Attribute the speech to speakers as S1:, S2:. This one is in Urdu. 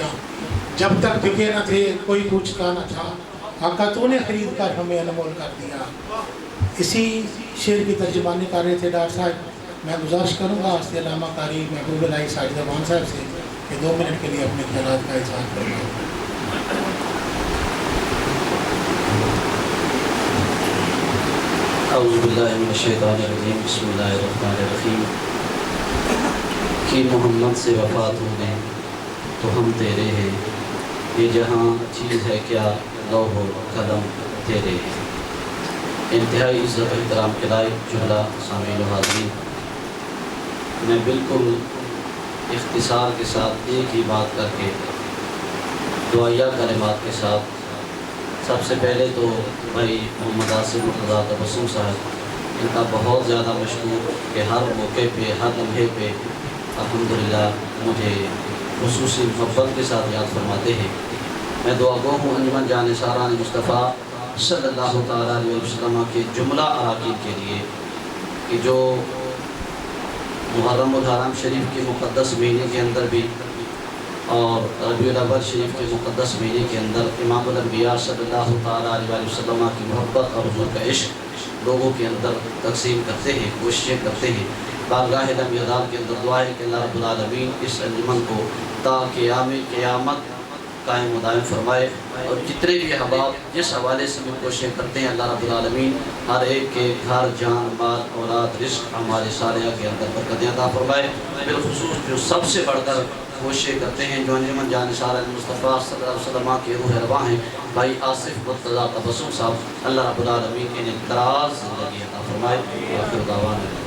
S1: دیا، جب تک بکے نہ تھے کوئی پوچھتا نہ تھا، آقا تو نے خرید کر ہمیں انمول کر دیا۔ اسی شعر کی ترجمانی کر رہے تھے ڈاکٹر صاحب۔ میں گزارش کروں گا اس علامہ قاری محبوب الہی ساجد امان صاحب سے کہ 2 منٹ کے لیے اپنے خیالات کا اظہار کریں۔
S2: اعوذ باللہ من الشیطان الرجیم، بسم اللہ الرحمن الرحیم۔ کہ محمد سے وفات ہونے تو ہم تیرے ہیں، یہ جہاں چیز ہے کیا لوح و قلم تیرے ہیں۔ انتہائی عزت و احترام کے لائق جملہ سامعین و حاضرین، میں بالکل اختصار کے ساتھ ایک ہی بات کر کے دعائیہ کلمات کے ساتھ، سب سے پہلے تو بھائی محمد آصف مرتضیٰ تبسم صاحب، ان کا بہت زیادہ مشکور کہ ہر موقع پہ ہر لمحے پہ الحمدللہ مجھے خصوصی محبت کے ساتھ یاد فرماتے ہیں۔ میں دعا گو ہوں انجمن جان ساران مصطفیٰ صلی اللہ تعالیٰ علیہ وسلم کے جملہ اراکین کے لیے کہ جو محرم الحرام شریف کے مقدس مہینے کے اندر بھی اور ربیع الاول شریف کے مقدس مہینے کے اندر امام الانبیاء صلی اللہ تعالیٰ علیہ وسلم کی محبت اور حضور کا عشق لوگوں کے اندر تقسیم کرتے ہیں، کوششیں کرتے ہیں۔ بارگاہ لم یزال کے اندر دعا ہے کہ اللہ رب العالمین اس انجمن کو تا قیامت قائم و دائم فرمائے، اور جتنے بھی احباب جس حوالے سے بھی کوششیں کرتے ہیں اللہ رب العالمین ہر ایک کے گھر جان مال اولاد رزق ہمارے صالحہ کے اندر برکتیں عطا فرمائے۔ بالخصوص جو سب سے بڑھ کر کوششیں کرتے ہیں جو انجمن جان ساران مصطفیٰ صلی اللہ علیہ وسلم کے روح رواں ہیں، بھائی آصف مرتضیٰ تبسم صاحب، اللہ رب العالمین انہیں دراز زندگی عطا فرمائے۔ آخر دعوانا